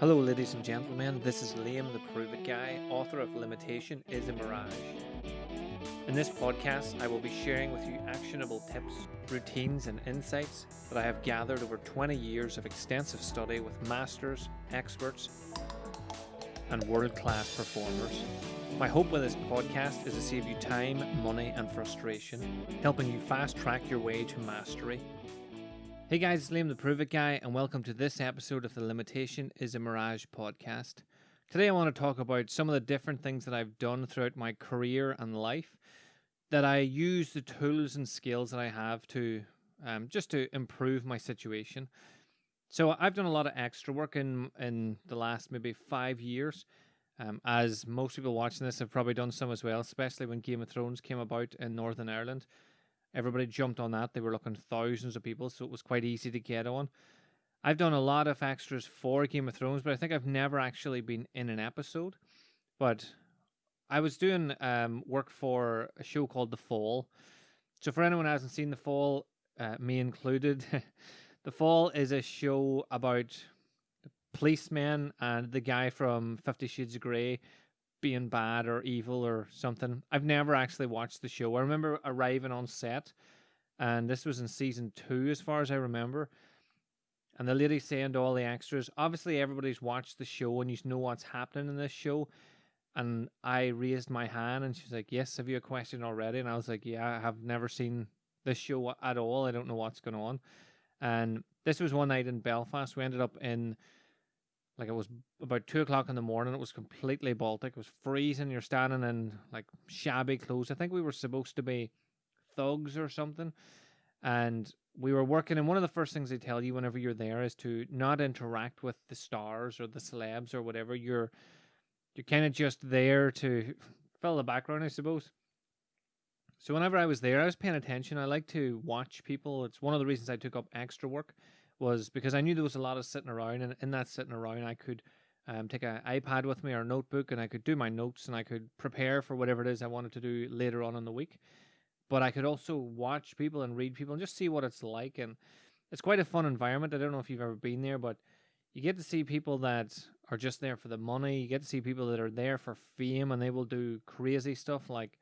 Hello, ladies and gentlemen. This is Liam, the Prove It Guy, author of Limitation Is A Mirage. In this podcast, I will be sharing with you actionable tips, routines, and insights that I have gathered over 20 years of extensive study with masters, experts, and world-class performers. My hope with this podcast is to save you time, money, and frustration, helping you fast-track your way to mastery. Hey guys, it's Liam the Prove It Guy, and welcome to this episode of the Limitation Is A Mirage podcast. Today I want to talk about some of the different things that I've done throughout my career and life that I use the tools and skills that I have to just to improve my situation. So I've done a lot of extra work in the last maybe 5 years. As most people watching this have probably done some as well, especially when Game of Thrones came about in Northern Ireland. Everybody jumped on that. They were looking thousands of people, so it was quite easy to get on. I've done a lot of extras for Game of Thrones, but I think I've never actually been in an episode. But I was doing work for a show called The Fall. So for anyone who hasn't seen The Fall, me included, The Fall is a show about the policeman and the guy from 50 Shades of Grey being bad or evil or something. I've never actually watched the show. I remember arriving on set, and this was in season 2 as far as I remember, and the lady saying to all the extras, obviously everybody's watched the show and you know what's happening in this show. And I raised my hand and she's like, yes, have you a question already? And I was like, yeah, I have never seen this show at all. I don't know what's going on. And this was one night in Belfast. We ended up in, like, it was about 2 o'clock in the morning. It was completely Baltic. It was freezing. You're standing in like shabby clothes. I think we were supposed to be thugs or something. And we were working. And one of the first things they tell you whenever you're there is to not interact with the stars or the celebs or whatever. You're kind of just there to fill the background, I suppose. So whenever I was there, I was paying attention. I like to watch people. It's one of the reasons I took up extra work, was because I knew there was a lot of sitting around, and in that sitting around, I could take an iPad with me or a notebook, and I could do my notes, and I could prepare for whatever it is I wanted to do later on in the week. But I could also watch people and read people and just see what it's like, and it's quite a fun environment. I don't know if you've ever been there, but you get to see people that are just there for the money. You get to see people that are there for fame, and they will do crazy stuff like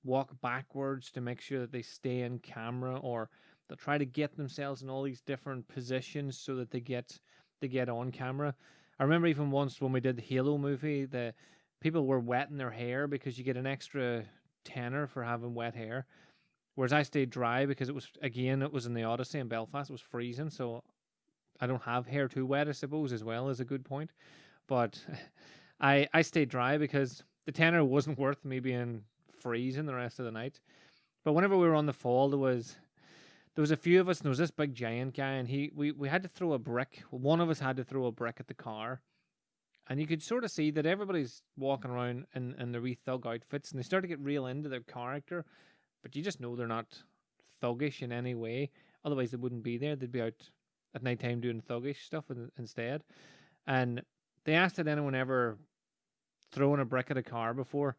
walk backwards to make sure that they stay in camera, or they'll try to get themselves in all these different positions so that they get on camera. I remember even once when we did the Halo movie, the people were wetting their hair because you get an extra tenner for having wet hair. Whereas I stayed dry because it was in the Odyssey in Belfast. It was freezing, so I don't have hair too wet, I suppose, as well, is a good point. But I stayed dry because the tenner wasn't worth me being freezing the rest of the night. But whenever we were on The Fall, there was a few of us, and there was this big giant guy, and we had to throw a brick. One of us had to throw a brick at the car, and you could sort of see that everybody's walking around in their wee thug outfits, and they start to get real into their character, but you just know they're not thuggish in any way. Otherwise, they wouldn't be there. They'd be out at night time doing thuggish stuff instead. And they asked, had anyone ever thrown a brick at a car before?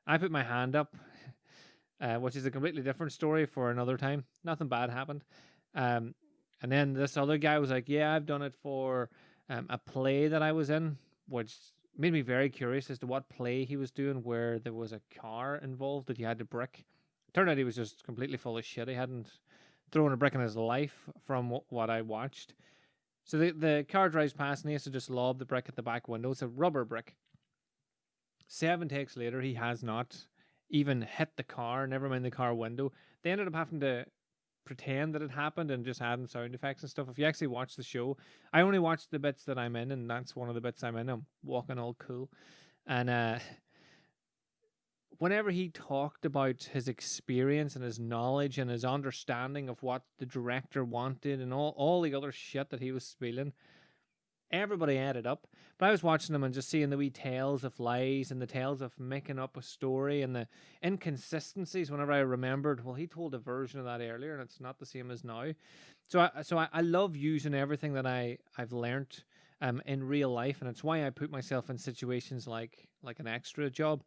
I put my hand up, which is a completely different story for another time. Nothing bad happened. And then this other guy was like, yeah, I've done it for a play that I was in, which made me very curious as to what play he was doing where there was a car involved that you had to brick. Turned out he was just completely full of shit. He hadn't thrown a brick in his life from what I watched. So the car drives past and he has to just lob the brick at the back window. It's a rubber brick. 7 takes later, he has not even hit the car, never mind the car window. They ended up having to pretend that it happened and just adding sound effects and stuff. If you actually watch the show, I only watched the bits that I'm in, and that's one of the bits I'm in. I'm walking all cool. And whenever he talked about his experience and his knowledge and his understanding of what the director wanted and all the other shit that he was spilling, everybody added up. But I was watching them and just seeing the wee tales of lies and the tales of making up a story and the inconsistencies. Whenever I remembered, well, he told a version of that earlier and it's not the same as now. So I love using everything that I've learnt in real life, and it's why I put myself in situations like an extra job.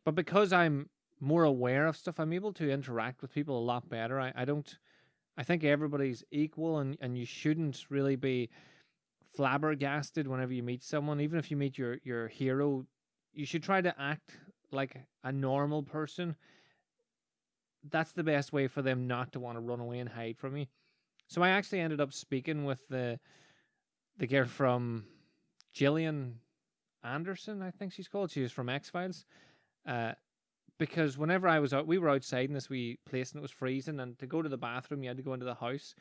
But because I'm more aware of stuff, I'm able to interact with people a lot better. I think everybody's equal, and you shouldn't really be flabbergasted whenever you meet someone. Even if you meet your hero, you should try to act like a normal person. That's the best way for them not to want to run away and hide from you. So I actually ended up speaking with the girl from Gillian Anderson, I think she's called. She was from X-Files. Because whenever I was out, we were outside in this wee place and it was freezing, and to go to the bathroom, you had to go into the house.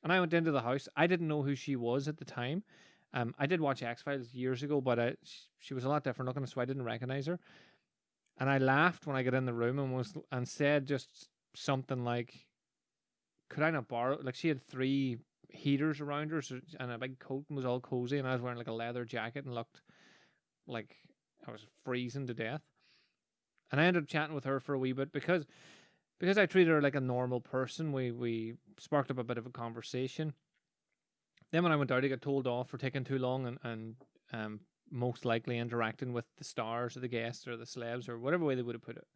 And I went into the house. I didn't know who she was at the time. I did watch X-Files years ago, but she was a lot different looking, so I didn't recognize her. And I laughed when I got in the room and said just something like, could I not borrow? Like, she had 3 heaters around her and a big coat and was all cozy, and I was wearing like a leather jacket and looked like I was freezing to death. And I ended up chatting with her for a wee bit because I treated her like a normal person. We sparked up a bit of a conversation. Then when I went out, I got told off for taking too long and most likely interacting with the stars or the guests or the celebs or whatever way they would have put it.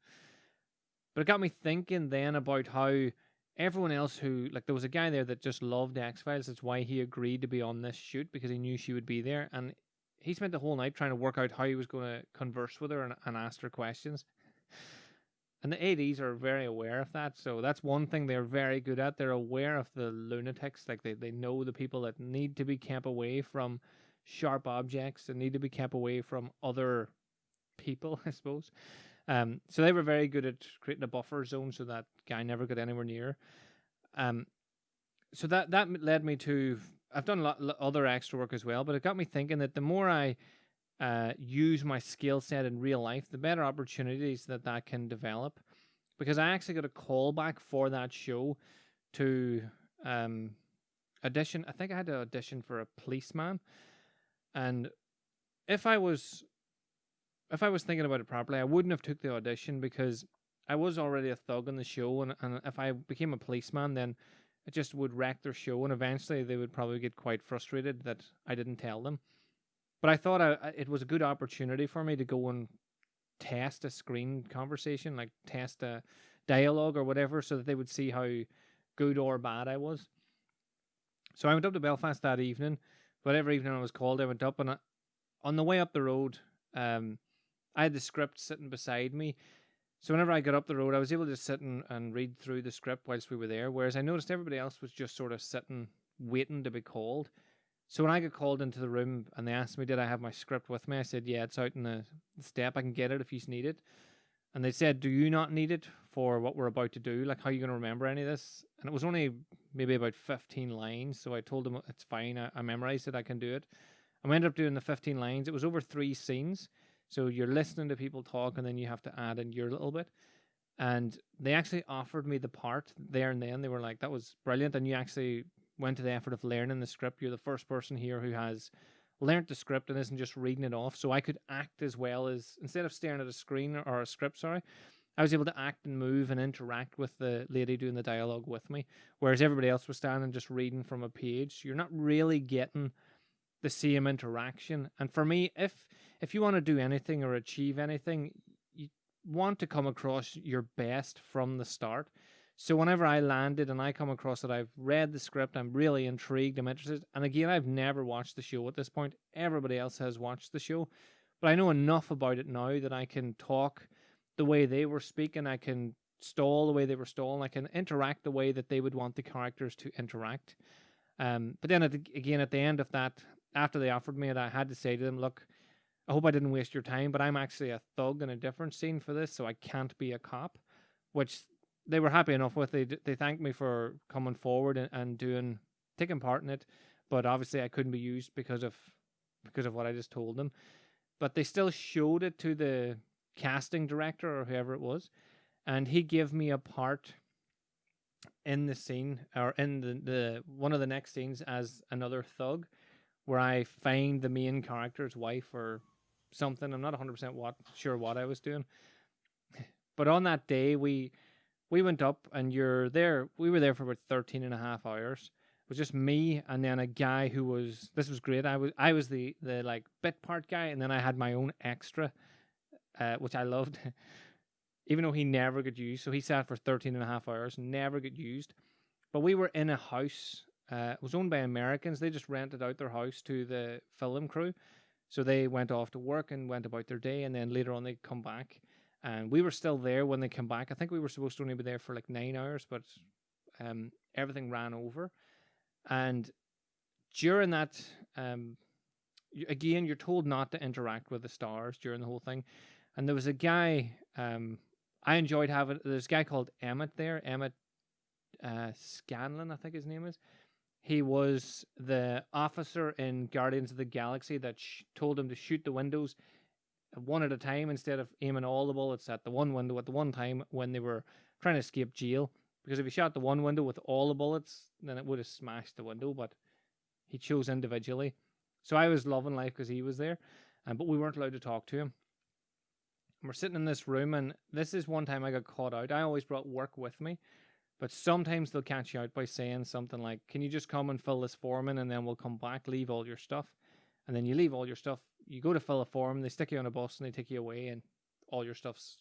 But it got me thinking then about how everyone else who, like, there was a guy there that just loved X-Files. That's why he agreed to be on this shoot, because he knew she would be there. And he spent the whole night trying to work out how he was going to converse with her and ask her questions. And the ADs are very aware of that. So that's one thing they're very good at. They're aware of the lunatics. Like, they know the people that need to be kept away from sharp objects and need to be kept away from other people, I suppose. So they were very good at creating a buffer zone so that guy never got anywhere near. So that led me to, I've done a lot other extra work as well, but it got me thinking that the more I use my skill set in real life, the better opportunities that can develop. Because I actually got a call back for that show to audition. I think I had to audition for a policeman. And if I was thinking about it properly, I wouldn't have took the audition because I was already a thug on the show, and if I became a policeman, then it just would wreck their show, and eventually they would probably get quite frustrated that I didn't tell them. But I thought it was a good opportunity for me to go and test a screen conversation, like test a dialogue or whatever, so that they would see how good or bad I was. So I went up to Belfast that evening. Whatever evening I was called, I went up, and on the way up the road, I had the script sitting beside me. So whenever I got up the road, I was able to sit and read through the script whilst we were there, whereas I noticed everybody else was just sort of sitting, waiting to be called. So when I got called into the room and they asked me, did I have my script with me? I said, yeah, it's out in the step. I can get it if you need it. And they said, do you not need it for what we're about to do? Like, how are you going to remember any of this? And it was only maybe about 15 lines. So I told them, it's fine. I memorized it. I can do it. I ended up doing the 15 lines. It was over 3 scenes. So you're listening to people talk, and then you have to add in your little bit. And they actually offered me the part there and then. They were like, that was brilliant. And you actually went to the effort of learning the script. You're the first person here who has learnt the script and isn't just reading it off. So I could act as well as, instead of staring at a screen or a script, I was able to act and move and interact with the lady doing the dialogue with me. Whereas everybody else was standing just reading from a page. You're not really getting the same interaction. And for me, if you want to do anything or achieve anything, you want to come across your best from the start. So whenever I landed and I come across it, I've read the script, I'm really intrigued, I'm interested. And again, I've never watched the show at this point. Everybody else has watched the show. But I know enough about it now that I can talk the way they were speaking. I can stall the way they were stalling. I can interact the way that they would want the characters to interact. But then again, at the end of that, after they offered me it, I had to say to them, look, I hope I didn't waste your time, but I'm actually a thug in a different scene for this, so I can't be a cop, which they were happy enough with. They thanked me for coming forward and taking part in it, but obviously I couldn't be used because of what I just told them. But they still showed it to the casting director or whoever it was, and he gave me a part in the scene, or in the one of the next scenes, as another thug, where I find the main character's wife or something. I'm not 100% sure what I was doing. But on that day, we went up, and we were there for about 13 and a half hours. It was just me and then a guy this was great. I was the like bit part guy, and then I had my own extra, which I loved, even though he never got used. So he sat for 13 and a half hours, never got used. But we were in a house, it was owned by Americans. They just rented out their house to the film crew. So they went off to work and went about their day, and then later on they'd come back. And we were still there when they came back. I think we were supposed to only be there for like 9 hours, but everything ran over. And during that, again, you're told not to interact with the stars during the whole thing. And there was a guy, I enjoyed having, there's a guy called Emmett there, Emmett Scanlon, I think his name is. He was the officer in Guardians of the Galaxy that told him to shoot the windows one at a time instead of aiming all the bullets at the one window at the one time when they were trying to escape jail. Because if he shot the one window with all the bullets, then it would have smashed the window, but he chose individually. So I was loving life because he was there, but we weren't allowed to talk to him. And we're sitting in this room, and this is one time I got caught out. I always brought work with me. But sometimes they'll catch you out by saying something like, can you just come and fill this form in and then we'll come back, leave all your stuff. And then you leave all your stuff. You go to fill a form, they stick you on a bus and they take you away and all your stuff's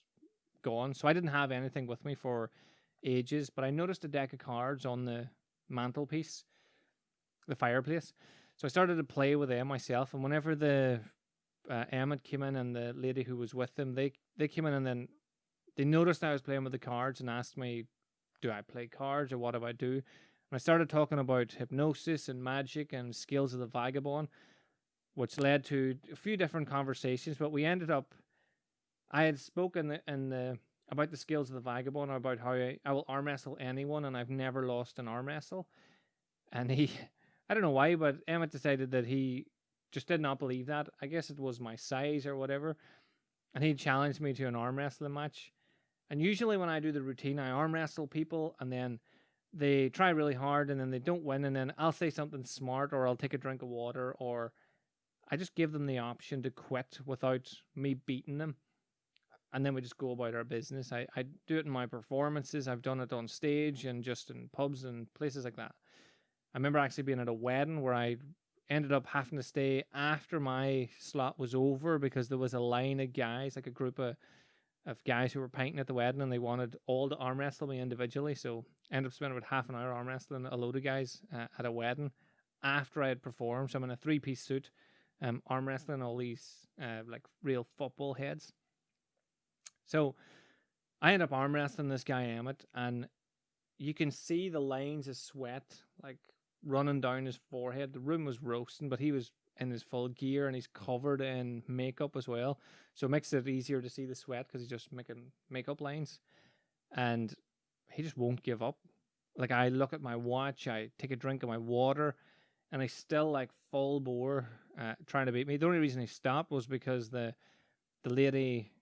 gone. So I didn't have anything with me for ages, but I noticed a deck of cards on the mantelpiece, the fireplace. So I started to play with them myself. And whenever the Emmett came in and the lady who was with them, they came in and then they noticed I was playing with the cards and asked me, do I play cards or what do I do? And I started talking about hypnosis and magic and skills of the vagabond, which led to a few different conversations. But we ended up, I had spoken about the skills of the vagabond, about how I will arm wrestle anyone, and I've never lost an arm wrestle. And he, I don't know why, but Emmett decided that he just did not believe that. I guess it was my size or whatever. And he challenged me to an arm wrestling match. And usually when I do the routine, I arm wrestle people and then they try really hard and then they don't win. And then I'll say something smart or I'll take a drink of water or I just give them the option to quit without me beating them. And then we just go about our business. I do it in my performances. I've done it on stage and just in pubs and places like that. I remember actually being at a wedding where I ended up having to stay after my slot was over because there was a line of guys, like a group of guys who were painting at the wedding and they wanted all to arm wrestle me individually. So I ended up spending about half an hour arm wrestling a load of guys at a wedding after I had performed. So I'm in a 3-piece suit, arm wrestling all these like real football heads. So I end up arm wrestling this guy Emmett, and you can see the lines of sweat like running down his forehead. The room was roasting, but he was in his full gear and he's covered in makeup as well, so it makes it easier to see the sweat because he's just making makeup lines, and he just won't give up. Like I look at my watch, I take a drink of my water, and I still like full bore trying to beat me. The only reason he stopped was because the lady,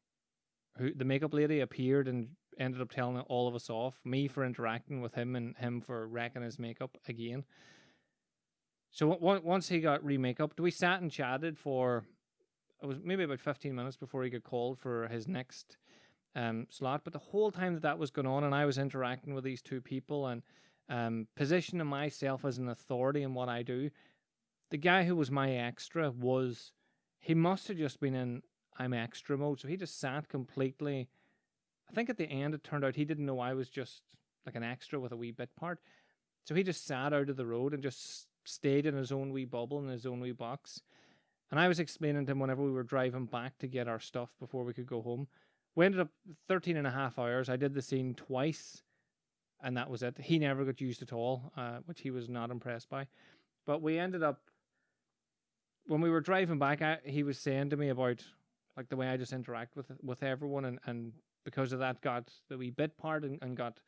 the makeup lady, appeared and ended up telling all of us off, me for interacting with him and him for wrecking his makeup again. So once he got re-makeup, we sat and chatted for, it was maybe about 15 minutes before he got called for his next slot. But the whole time that was going on and I was interacting with these two people and positioning myself as an authority in what I do, the guy who was my extra he must have just been in I'm extra mode. So he just sat completely, I think at the end it turned out he didn't know I was just like an extra with a wee bit part. So he just sat out of the road and just stayed in his own wee bubble, in his own wee box. And I was explaining to him whenever we were driving back to get our stuff before we could go home. We ended up 13 and a half hours. I did the scene twice, and that was it. He never got used at all, which he was not impressed by. But we ended up, when we were driving back, he was saying to me about like the way I just interact with everyone, and because of that got the wee bit part and got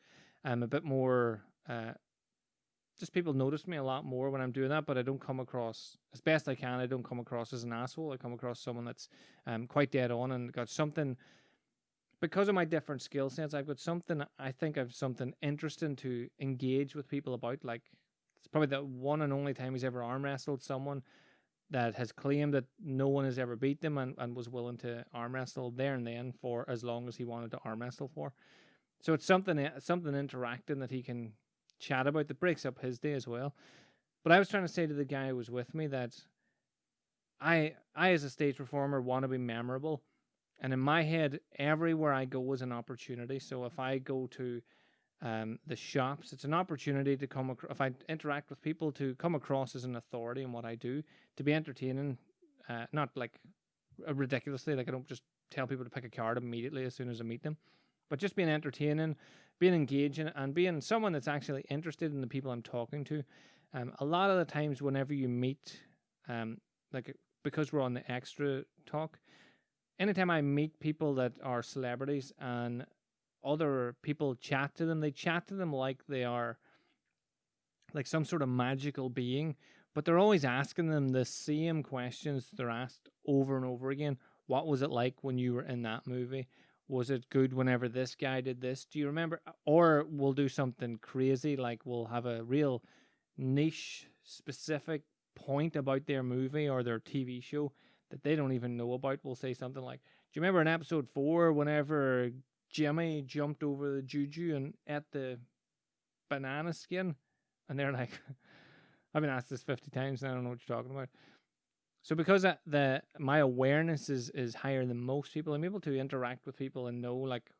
a bit more... just people notice me a lot more when I'm doing that, but I don't come across, as best I can, I don't come across as an asshole. I come across someone that's quite dead on and got something, because of my different skill sets, I've got something, I think I've something interesting to engage with people about. Like, it's probably the one and only time he's ever arm wrestled someone that has claimed that no one has ever beat them and was willing to arm wrestle there and then for as long as he wanted to arm wrestle for. So it's something interacting that he can chat about that breaks up his day as well. But I was trying to say to the guy who was with me that I as a stage performer want to be memorable, and in my head everywhere I go is an opportunity. So if I go to the shops. It's an opportunity to come across, if I interact with people, to come across as an authority in what I do, to be entertaining, not like ridiculously, like I don't just tell people to pick a card immediately as soon as I meet them, but just being entertaining, being engaging, and being someone that's actually interested in the people I'm talking to. A lot of the times whenever you meet, like because we're on the extra talk, anytime I meet people that are celebrities and other people chat to them, they chat to them like they are like some sort of magical being, but they're always asking them the same questions they're asked over and over again. What was it like when you were in that movie? Was it good whenever this guy did this? Do you remember? Or we'll do something crazy, like we'll have a real niche, specific point about their movie or their TV show that they don't even know about. We'll say something like, do you remember in episode 4 whenever Jimmy jumped over the juju and ate the banana skin? And they're like, I've been asked this 50 times and I don't know what you're talking about. So because my awareness is higher than most people, I'm able to interact with people and know, like,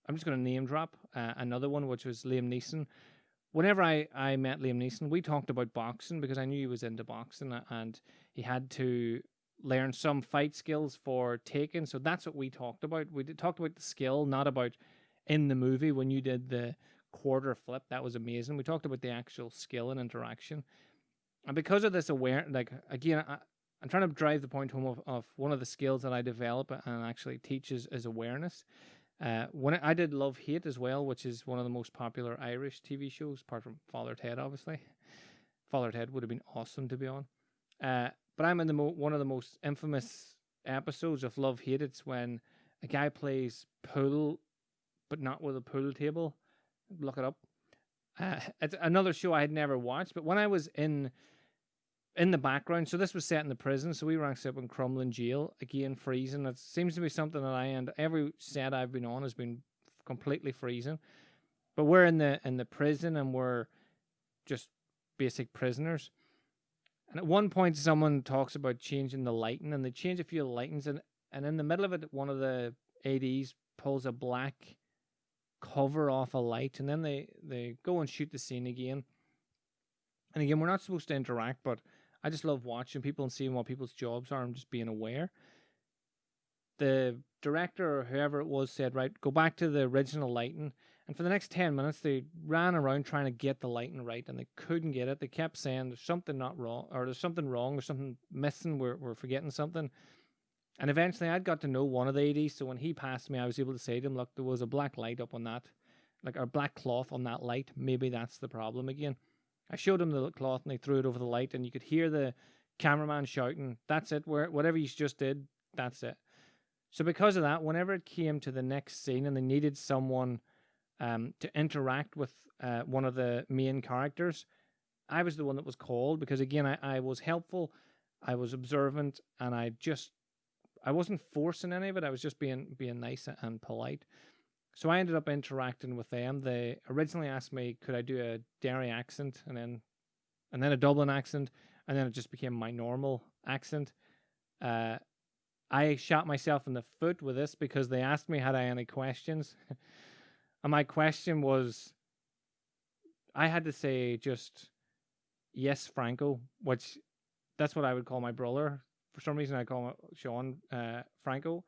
I'm just going to name drop another one, which was Liam Neeson. Whenever I met Liam Neeson, we talked about boxing because I knew he was into boxing and he had to learn some fight skills for taking. So that's what we talked about. We talked about the skill, not about in the movie when you did the quarter flip. That was amazing. We talked about the actual skill and interaction. And because of this awareness, like, again, I'm trying to drive the point home of one of the skills that I develop and actually teach is awareness. When I did Love Hate as well, which is one of the most popular Irish TV shows, apart from Father Ted, obviously. Father Ted would have been awesome to be on. But I'm in one of the most infamous episodes of Love Hate. It's when a guy plays pool, but not with a pool table. Look it up. It's another show I had never watched, but when I was in the background, so this was set in the prison, so we were actually up in Crumlin Jail, again, freezing. It seems to be something that and every set I've been on has been completely freezing. But we're in the prison and we're just basic prisoners. And at one point, someone talks about changing the lighting, and they change a few of the lightings, and in the middle of it, one of the ADs pulls a black cover off a light, and then they go and shoot the scene again. And again, we're not supposed to interact, but I just love watching people and seeing what people's jobs are and just being aware. The director or whoever it was said, right, go back to the original lighting. And for the next 10 minutes, they ran around trying to get the lighting right, and they couldn't get it. They kept saying there's something not wrong, or there's something wrong, there's something missing, we're forgetting something. And eventually I'd got to know one of the ADs, so when he passed me, I was able to say to him, look, there was a black light up on that, like a black cloth on that light. Maybe that's the problem again. I showed him the cloth and they threw it over the light, and you could hear the cameraman shouting, that's it, whatever you just did, that's it. So because of that, whenever it came to the next scene and they needed someone to interact with one of the main characters, I was the one that was called because, again, I was helpful, I was observant, and I wasn't forcing any of it. I was just being nice and polite. So I ended up interacting with them. They originally asked me, could I do a Derry accent, and then a Dublin accent, and then it just became my normal accent. I shot myself in the foot with this because they asked me had I any questions. And my question was, I had to say just, yes, Franco, which that's what I would call my brother. For some reason, I call Sean Franco.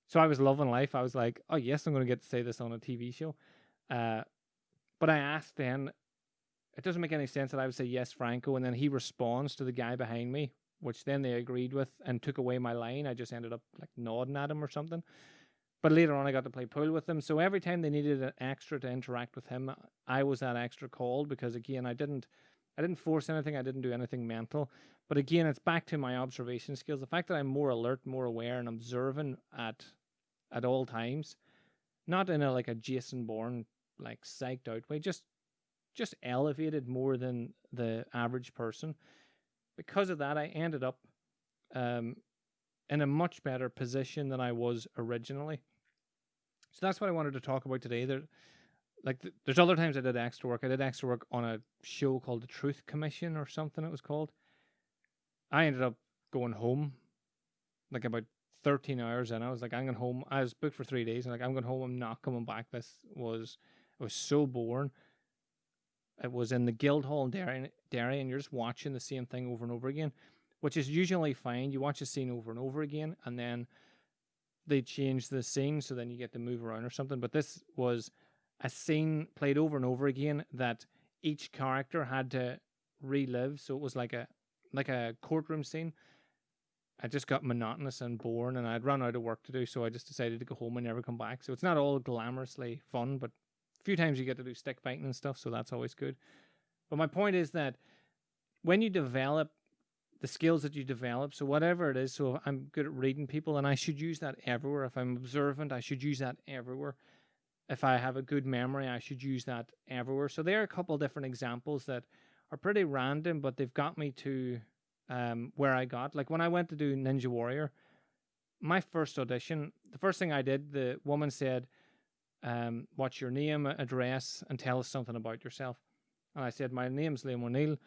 So I was loving life. I was like, oh, yes, I'm going to get to say this on a TV show. But I asked then, it doesn't make any sense that I would say, yes, Franco. And then he responds to the guy behind me, which then they agreed with and took away my line. I just ended up like nodding at him or something. But later on, I got to play pool with him. So every time they needed an extra to interact with him, I was that extra called because, again, I didn't force anything. I didn't do anything mental. But again, it's back to my observation skills. The fact that I'm more alert, more aware, and observing at all times, not in a Jason Bourne, like psyched out way, just elevated more than the average person. Because of that, I ended up in a much better position than I was originally. So that's what I wanted to talk about today. There's other times I did extra work. I did extra work on a show called The Truth Commission or something it was called. I ended up going home like about 13 hours in. I was like, I'm going home. I was booked for 3 days. And I'm going home. I'm not coming back. This was It was so boring. It was in the Guildhall in Derry, and you're just watching the same thing over and over again, which is usually fine. You watch a scene over and over again, and then they change the scene, so then you get to move around or something. But this was a scene played over and over again that each character had to relive. So it was like a courtroom scene. I just got monotonous and boring, and I'd run out of work to do, so I just decided to go home and never come back. So it's not all glamorously fun, but a few times you get to do stick fighting and stuff, so that's always good. But my point is that when you develop the skills that you develop, so whatever it is, so I'm good at reading people, and I should use that everywhere. If I'm observant, I should use that everywhere. If I have a good memory, I should use that everywhere. So there are a couple different examples that are pretty random, but they've got me to where I got. Like when I went to do Ninja Warrior, my first audition, the first thing I did, the woman said, what's your name, address, and tell us something about yourself. And I said, my name's Liam Neill.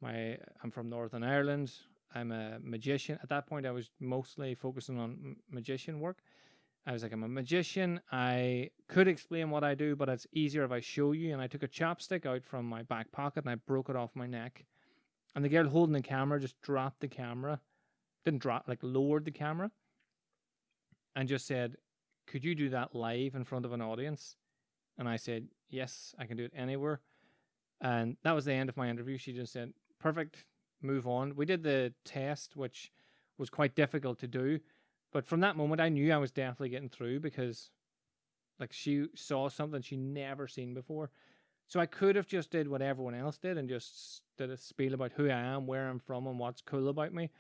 I'm from Northern Ireland. I'm a magician. At that point, I was mostly focusing on magician work. I was like, I'm a magician. I could explain what I do, but it's easier if I show you. And I took a chopstick out from my back pocket and I broke it off my neck. And the girl holding the camera just dropped the camera. Didn't drop, like lowered the camera. And just said, could you do that live in front of an audience? And I said, yes, I can do it anywhere. And that was the end of my interview. She just said, perfect, move on. We did the test, which was quite difficult to do. But from that moment, I knew I was definitely getting through because like she saw something she never seen before. So I could have just did what everyone else did and just did a spiel about who I am, where I'm from, and what's cool about me.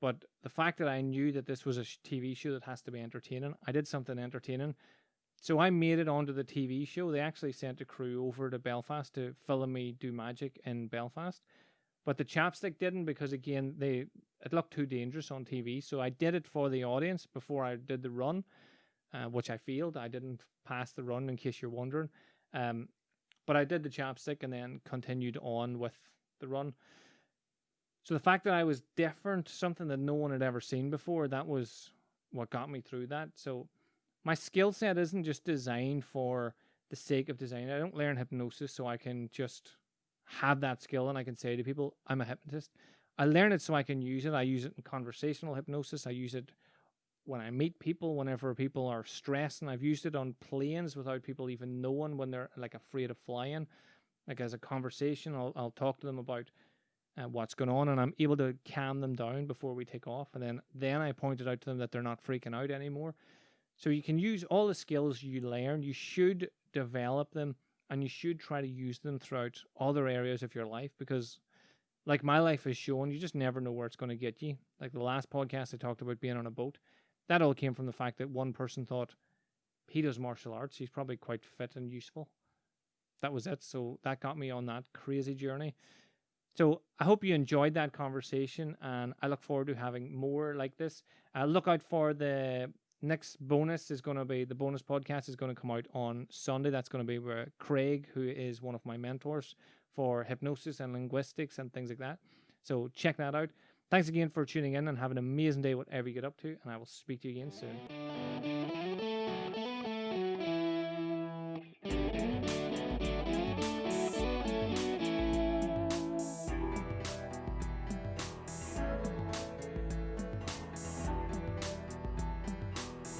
But the fact that I knew that this was a TV show that has to be entertaining, I did something entertaining. So I made it onto the TV show. They actually sent a crew over to Belfast to film me do magic in Belfast. But the chapstick didn't because, again, it looked too dangerous on TV. So I did it for the audience before I did the run, which I failed. I didn't pass the run, in case you're wondering. But I did the chapstick and then continued on with the run. So the fact that I was different, something that no one had ever seen before, that was what got me through that. So my skill set isn't just designed for the sake of design. I don't learn hypnosis so I can just have that skill and I can say to people, I'm a hypnotist. I learn it so I can use it. I use it in conversational hypnosis. I use it when I meet people, whenever people are stressed, and I've used it on planes without people even knowing when they're like afraid of flying. Like as a conversation, I'll talk to them about what's going on, and I'm able to calm them down before we take off. And then I pointed out to them that they're not freaking out anymore. So you can use all the skills you learn. You should develop them, and you should try to use them throughout other areas of your life, because like my life has shown, you just never know where it's going to get you. Like the last podcast I talked about being on a boat. That all came from the fact that one person thought, he does martial arts, he's probably quite fit and useful. That was it. So that got me on that crazy journey. So I hope you enjoyed that conversation, and I look forward to having more like this. Look out for the next bonus. Is going to be the bonus podcast is going to come out on Sunday. That's going to be where Craig, who is one of my mentors for hypnosis and linguistics and things like that. So check that out. Thanks again for tuning in, and have an amazing day, whatever you get up to, and I will speak to you again soon.